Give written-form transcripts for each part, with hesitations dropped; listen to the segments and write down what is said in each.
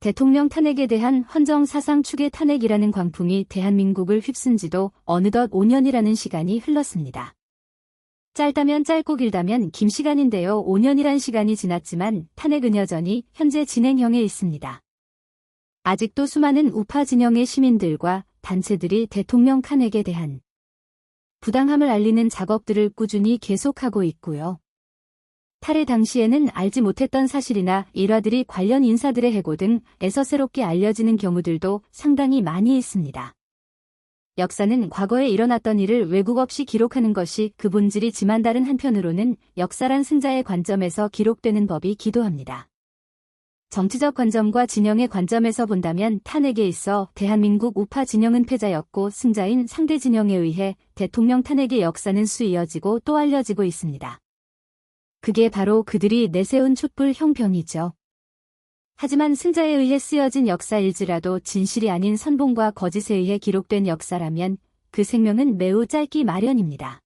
대통령 탄핵에 대한 헌정사상 추계 탄핵이라는 광풍이 대한민국을 휩쓴 지도 어느덧 5년이라는 시간이 흘렀습니다. 짧다면 짧고 길다면 긴 시간인데요. 5년이란 시간이 지났지만 탄핵은 여전히 현재 진행형에 있습니다. 아직도 수많은 우파 진영의 시민들과 단체들이 대통령 탄핵에 대한 부당함을 알리는 작업들을 꾸준히 계속하고 있고요. 탈핵 당시에는 알지 못했던 사실이나 일화들이 관련 인사들의 해고 등에서 새롭게 알려지는 경우들도 상당히 많이 있습니다. 역사는 과거에 일어났던 일을 왜곡 없이 기록하는 것이 그 본질이지만 다른 한편으로는 역사란 승자의 관점에서 기록되는 법이기도 합니다. 정치적 관점과 진영의 관점에서 본다면 탄핵에 있어 대한민국 우파 진영은 패자였고 승자인 상대 진영에 의해 대통령 탄핵의 역사는 수이어지고 또 알려지고 있습니다. 그게 바로 그들이 내세운 촛불 형평이죠. 하지만 승자에 의해 쓰여진 역사일지라도 진실이 아닌 선봉과 거짓에 의해 기록된 역사라면 그 생명은 매우 짧기 마련입니다.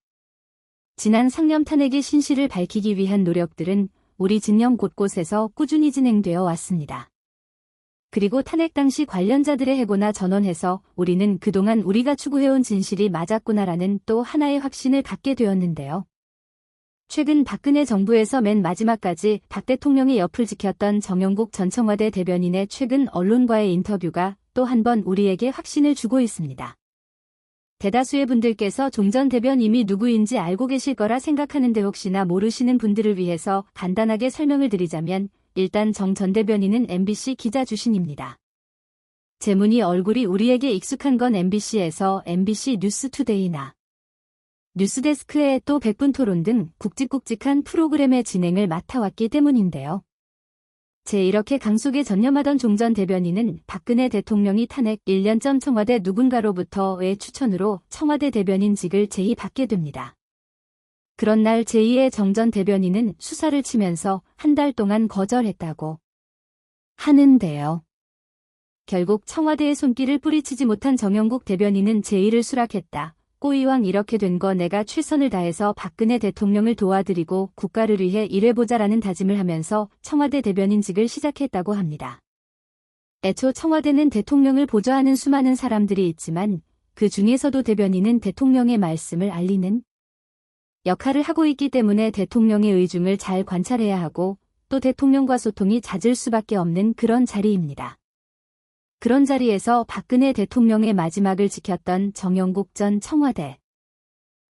지난 상념 탄핵의 신실을 밝히기 위한 노력들은 우리 진영 곳곳에서 꾸준히 진행되어 왔습니다. 그리고 탄핵 당시 관련자들의 해고나 전원해서 우리는 그동안 우리가 추구해온 진실이 맞았구나라는 또 하나의 확신을 갖게 되었는데요. 최근 박근혜 정부에서 맨 마지막까지 박 대통령의 옆을 지켰던 정영국 전 청와대 대변인의 최근 언론과의 인터뷰가 또 한 번 우리에게 확신을 주고 있습니다. 대다수의 분들께서 종 전 대변인이 누구인지 알고 계실 거라 생각하는데 혹시나 모르시는 분들을 위해서 간단하게 설명을 드리자면 일단 정 전 대변인은 MBC 기자 출신입니다. 제문이 얼굴이 우리에게 익숙한 건 MBC에서 MBC 뉴스투데이나 뉴스데스크에 또 백분 토론 등 굵직굵직한 프로그램의 진행을 맡아왔기 때문인데요. 이렇게 강속에 전념하던 종 전 대변인은 박근혜 대통령이 탄핵 1년 전 청와대 누군가로부터의 추천으로 청와대 대변인직을 제의받게 됩니다. 그런 날 제2의 정 전 대변인은 수사를 치면서 한 달 동안 거절했다고 하는데요. 결국 청와대의 손길을 뿌리치지 못한 정영국 대변인은 제의를 수락했다. 꼬이왕 이렇게 된 거 내가 최선을 다해서 박근혜 대통령을 도와드리고 국가를 위해 일해보자라는 다짐을 하면서 청와대 대변인직을 시작했다고 합니다. 애초 청와대는 대통령을 보좌하는 수많은 사람들이 있지만 그 중에서도 대변인은 대통령의 말씀을 알리는 역할을 하고 있기 때문에 대통령의 의중을 잘 관찰해야 하고 또 대통령과 소통이 잦을 수밖에 없는 그런 자리입니다. 그런 자리에서 박근혜 대통령의 마지막을 지켰던 정영국 전 청와대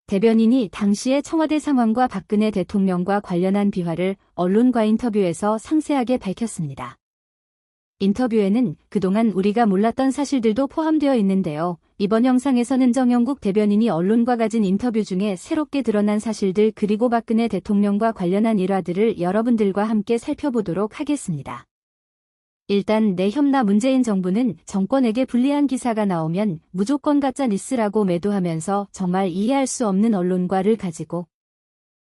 대변인이 당시의 청와대 상황과 박근혜 대통령과 관련한 비화를 언론과 인터뷰에서 상세하게 밝혔습니다. 인터뷰에는 그동안 우리가 몰랐던 사실들도 포함되어 있는데요. 이번 영상에서는 정영국 대변인이 언론과 가진 인터뷰 중에 새롭게 드러난 사실들 그리고 박근혜 대통령과 관련한 일화들을 여러분들과 함께 살펴보도록 하겠습니다. 일단 내혐나 문재인 정부는 정권에게 불리한 기사가 나오면 무조건 가짜 뉴스라고 매도하면서 정말 이해할 수 없는 언론과를 가지고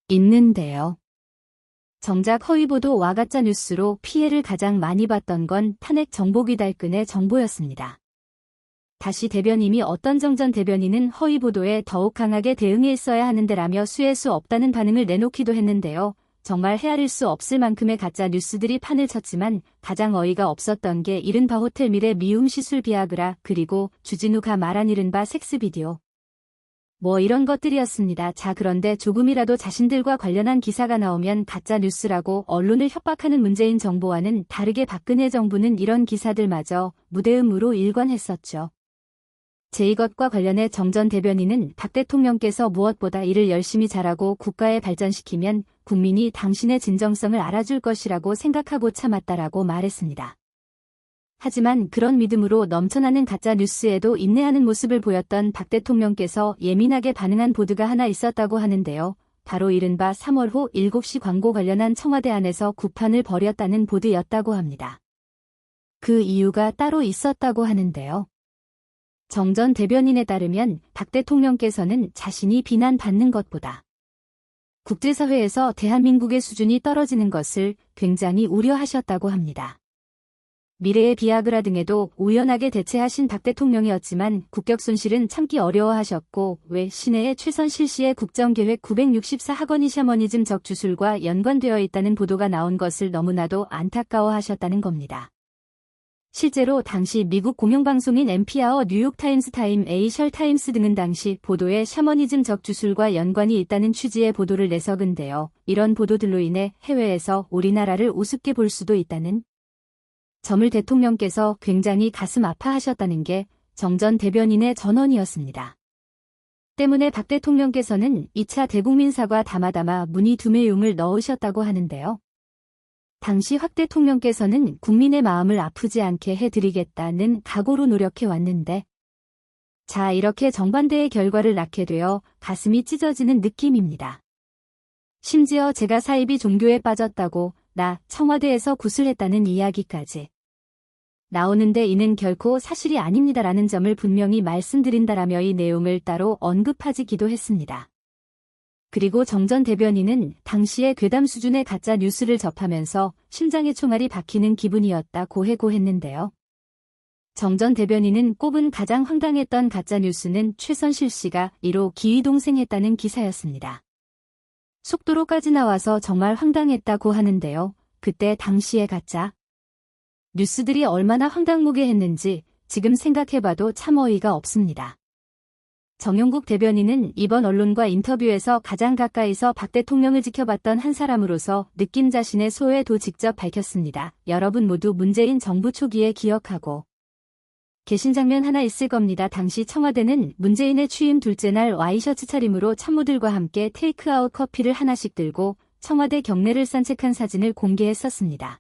있는데요. 정작 허위보도와 가짜 뉴스로 피해를 가장 많이 봤던 건 탄핵 정보기 달근의 정보였습니다. 다시 대변인이 어떤 정 전 대변인은 허위보도에 더욱 강하게 대응했어야 하는데라며 수혜할 수 없다는 반응을 내놓기도 했는데요. 정말 헤아릴 수 없을 만큼의 가짜 뉴스들이 판을 쳤지만 가장 어이가 없었던 게 이른바 호텔밀의 미움 시술 비아그라 그리고 주진우가 말한 이른바 섹스 비디오. 이런 것들이었습니다. 그런데 조금이라도 자신들과 관련한 기사가 나오면 가짜 뉴스라고 언론을 협박하는 문재인 정부와는 다르게 박근혜 정부는 이런 기사들마저 무대음으로 일관했었죠. 이것과 관련해 정 전 대변인은 박 대통령께서 무엇보다 일을 열심히 잘하고 국가에 발전시키면 국민이 당신의 진정성을 알아줄 것이라고 생각하고 참았다라고 말했습니다. 하지만 그런 믿음으로 넘쳐나는 가짜 뉴스에도 인내하는 모습을 보였던 박 대통령께서 예민하게 반응한 보도가 하나 있었다고 하는데요. 바로 이른바 3월호 7시 광고 관련한 청와대 안에서 구판을 벌였다는 보도였다고 합니다. 그 이유가 따로 있었다고 하는데요. 정 전 대변인에 따르면 박 대통령께서는 자신이 비난받는 것보다 국제사회에서 대한민국의 수준이 떨어지는 것을 굉장히 우려하셨다고 합니다. 미래의 비아그라 등에도 우연하게 대체하신 박 대통령이었지만 국격 손실은 참기 어려워하셨고 왜 시내의 최선실 씨의 국정계획 964학원이 샤머니즘적 주술과 연관되어 있다는 보도가 나온 것을 너무나도 안타까워하셨다는 겁니다. 실제로 당시 미국 공영방송인 NPR, 뉴욕타임스, 에이셜타임스 등은 당시 보도에 샤머니즘적 주술과 연관이 있다는 취지의 보도를 내석은데요. 이런 보도들로 인해 해외에서 우리나라를 우습게 볼 수도 있다는 점을 대통령께서 굉장히 가슴 아파하셨다는 게 정 전 대변인의 전언이었습니다. 때문에 박 대통령께서는 2차 대국민 사과 담아담아 문의 두메용을 넣으셨다고 하는데요. 당시 박 대통령께서는 국민의 마음을 아프지 않게 해드리겠다는 각오로 노력해 왔는데 자 이렇게 정반대의 결과를 낳게 되어 가슴이 찢어지는 느낌입니다. 심지어 제가 사이비 종교에 빠졌다고 나 청와대에서 구슬했다는 이야기까지 나오는데 이는 결코 사실이 아닙니다라는 점을 분명히 말씀드린다라며 이 내용을 따로 언급하기도 했습니다. 그리고 정 전 대변인은 당시에 괴담 수준의 가짜 뉴스를 접하면서 심장에 총알이 박히는 기분이었다고 해고했는데요. 정 전 대변인은 꼽은 가장 황당했던 가짜 뉴스는 최선실 씨가 1호 기위동생했다는 기사였습니다. 속도로까지 나와서 정말 황당했다고 하는데요. 그때 당시의 가짜 뉴스들이 얼마나 황당무계했는지 지금 생각해봐도 참 어이가 없습니다. 정용국 대변인은 이번 언론과 인터뷰에서 가장 가까이서 박 대통령을 지켜봤던 한 사람으로서 느낀 자신의 소외도 직접 밝혔습니다. 여러분 모두 문재인 정부 초기에 기억하고 계신 장면 하나 있을 겁니다. 당시 청와대는 문재인의 취임 둘째 날 와이셔츠 차림으로 참모들과 함께 테이크아웃 커피를 하나씩 들고 청와대 경내를 산책한 사진을 공개했었습니다.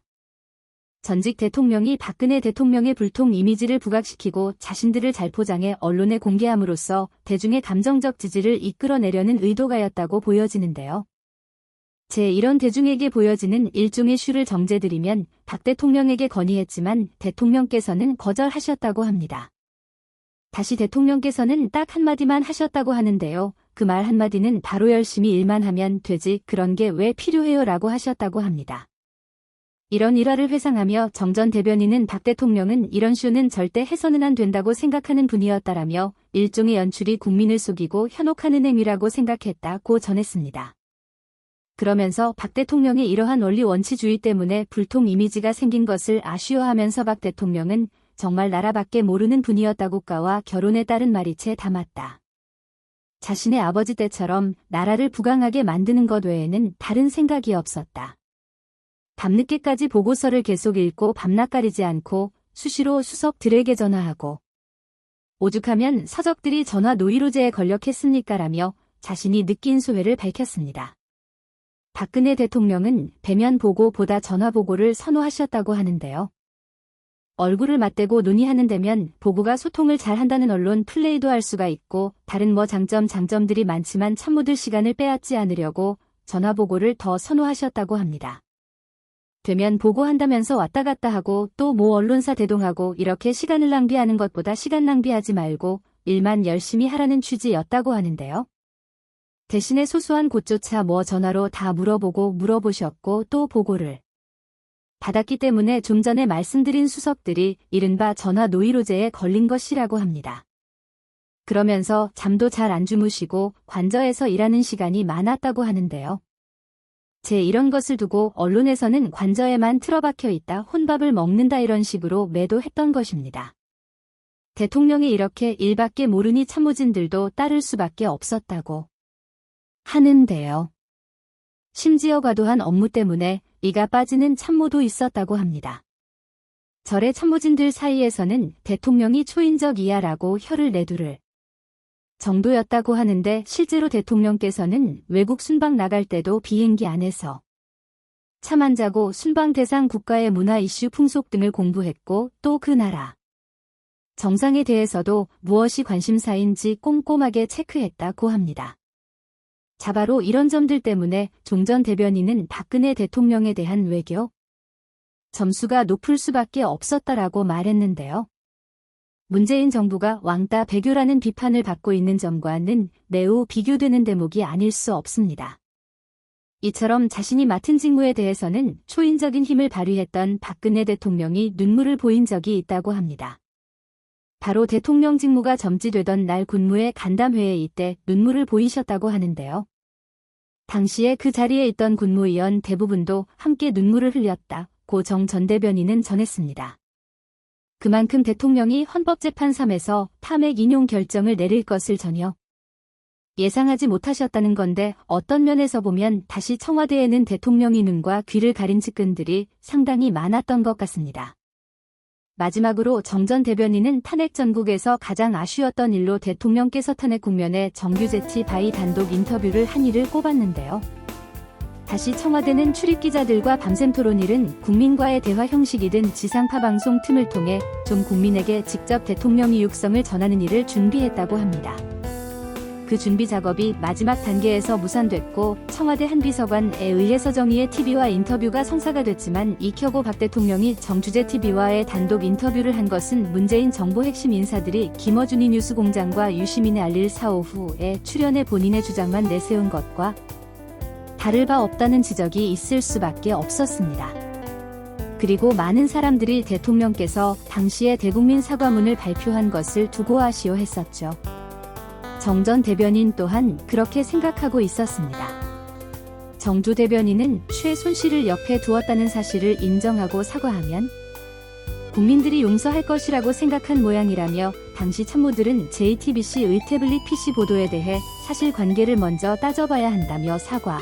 전직 대통령이 박근혜 대통령의 불통 이미지를 부각시키고 자신들을 잘 포장해 언론에 공개함으로써 대중의 감정적 지지를 이끌어내려는 의도가였다고 보여지는데요. 이런 대중에게 보여지는 일종의 슈를 정제드리면 박 대통령에게 건의했지만 대통령께서는 거절하셨다고 합니다. 다시 대통령께서는 딱 한마디만 하셨다고 하는데요. 그 말 한마디는 바로 열심히 일만 하면 되지 그런 게 왜 필요해요 라고 하셨다고 합니다. 이런 일화를 회상하며 정 전 대변인은 박 대통령은 이런 쇼는 절대 해서는 안 된다고 생각하는 분이었다라며 일종의 연출이 국민을 속이고 현혹하는 행위라고 생각했다고 전했습니다. 그러면서 박 대통령의 이러한 원리 원치주의 때문에 불통 이미지가 생긴 것을 아쉬워하면서 박 대통령은 정말 나라밖에 모르는 분이었다고가와 결혼에 따른 말이 채 담았다. 자신의 아버지 때처럼 나라를 부강하게 만드는 것 외에는 다른 생각이 없었다. 밤늦게까지 보고서를 계속 읽고 밤낮 가리지 않고 수시로 수석들에게 전화하고 오죽하면 서적들이 전화 노이로제에 걸렸겠습니까 라며 자신이 느낀 소회를 밝혔습니다. 박근혜 대통령은 대면 보고보다 전화 보고를 선호하셨다고 하는데요. 얼굴을 맞대고 논의하는 데면 보고가 소통을 잘한다는 언론 플레이도 할 수가 있고 다른 장점들이 많지만 참모들 시간을 빼앗지 않으려고 전화 보고를 더 선호하셨다고 합니다. 되면 보고한다면서 왔다 갔다 하고 또 언론사 대동하고 이렇게 시간을 낭비하는 것보다 시간 낭비하지 말고 일만 열심히 하라는 취지였다고 하는데요. 대신에 소소한 곳조차 전화로 다 물어보셨고 또 보고를 받았기 때문에 좀 전에 말씀드린 수석들이 이른바 전화 노이로제에 걸린 것이라고 합니다. 그러면서 잠도 잘 안 주무시고 관저에서 일하는 시간이 많았다고 하는데요. 이런 것을 두고 언론에서는 관저에만 틀어박혀 있다 혼밥을 먹는다 이런 식으로 매도했던 것입니다. 대통령이 이렇게 일밖에 모르니 참모진들도 따를 수밖에 없었다고 하는데요. 심지어 과도한 업무 때문에 이가 빠지는 참모도 있었다고 합니다. 절의 참모진들 사이에서는 대통령이 초인적 이하라고 혀를 내두를 정도였다고 하는데 실제로 대통령께서는 외국 순방 나갈 때도 비행기 안에서 잠 안 자고 순방 대상 국가의 문화 이슈 풍속 등을 공부했고 또 그 나라 정상에 대해서도 무엇이 관심사인지 꼼꼼하게 체크했다고 합니다. 바로 이런 점들 때문에 정 전 대변인은 박근혜 대통령에 대한 외교 점수가 높을 수밖에 없었다라고 말했는데요. 문재인 정부가 왕따 배교라는 비판을 받고 있는 점과는 매우 비교되는 대목이 아닐 수 없습니다. 이처럼 자신이 맡은 직무에 대해서는 초인적인 힘을 발휘했던 박근혜 대통령이 눈물을 보인 적이 있다고 합니다. 바로 대통령 직무가 점지되던 날 군무회 간담회에 이때 눈물을 보이셨다고 하는데요. 당시에 그 자리에 있던 군무위원 대부분도 함께 눈물을 흘렸다고 정 전 대변인은 전했습니다. 그만큼 대통령이 헌법재판 3에서 탄핵 인용 결정을 내릴 것을 전혀 예상하지 못하셨다는 건데 어떤 면에서 보면 다시 청와대에는 대통령의 눈과 귀를 가린 측근들이 상당히 많았던 것 같습니다. 마지막으로 정 전 대변인은 탄핵 전국에서 가장 아쉬웠던 일로 대통령께서 탄핵 국면에 정규제티 바이 단독 인터뷰를 한 일을 꼽았는데요. 다시 청와대는 출입기자들과 밤샘 토론일은 국민과의 대화 형식이든 지상파 방송 틈을 통해 좀 국민에게 직접 대통령의 육성을 전하는 일을 준비했다고 합니다. 그 준비 작업이 마지막 단계에서 무산됐고 청와대 한 비서관에 의해서 정의의 TV와 인터뷰가 성사가 됐지만 이켜고 박 대통령이 정주재 TV와의 단독 인터뷰를 한 것은 문재인 정부 핵심 인사들이 김어준이 뉴스공장과 유시민의 알릴 4오후에 출연해 본인의 주장만 내세운 것과 다를 바 없다는 지적이 있을 수밖에 없었습니다. 그리고 많은 사람들이 대통령께서 당시에 대국민 사과문을 발표한 것을 두고 아쉬워했었죠. 정 전 대변인 또한 그렇게 생각하고 있었습니다. 정주 대변인은 최순실을 옆에 두었다는 사실을 인정하고 사과하면 국민들이 용서할 것이라고 생각한 모양이라며 당시 참모들은 JTBC의 태블릿 PC 보도에 대해 사실관계를 먼저 따져봐야 한다며 사과.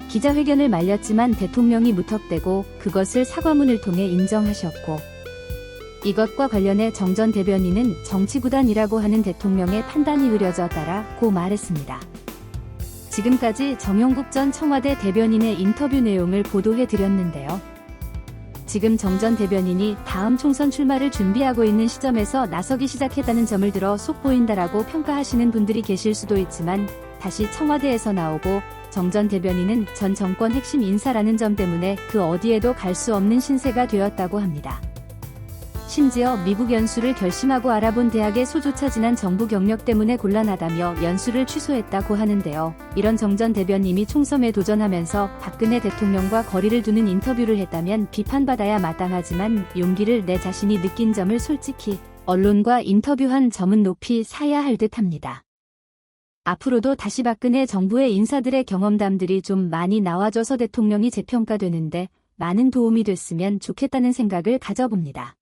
기자회견을 말렸지만 대통령이 무턱대고 그것을 사과문을 통해 인정하셨고 이것과 관련해 정 전 대변인은 정치구단이라고 하는 대통령의 판단이 흐려졌다라고 말했습니다. 지금까지 정용국 전 청와대 대변인의 인터뷰 내용을 보도해드렸는데요. 지금 정 전 대변인이 다음 총선 출마를 준비하고 있는 시점에서 나서기 시작했다는 점을 들어 속 보인다라고 평가하시는 분들이 계실 수도 있지만 다시 청와대에서 나오고 정 전 대변인은 전 정권 핵심 인사라는 점 때문에 그 어디에도 갈 수 없는 신세가 되었다고 합니다. 심지어 미국 연수를 결심하고 알아본 대학의 소조차 지난 정부 경력 때문에 곤란하다며 연수를 취소했다고 하는데요. 이런 정 전 대변인이 총선에 도전하면서 박근혜 대통령과 거리를 두는 인터뷰를 했다면 비판받아야 마땅하지만 용기를 내 자신이 느낀 점을 솔직히 언론과 인터뷰한 점은 높이 사야 할 듯합니다. 앞으로도 다시 박근혜 정부의 인사들의 경험담들이 좀 많이 나와줘서 대통령이 재평가되는데 많은 도움이 됐으면 좋겠다는 생각을 가져봅니다.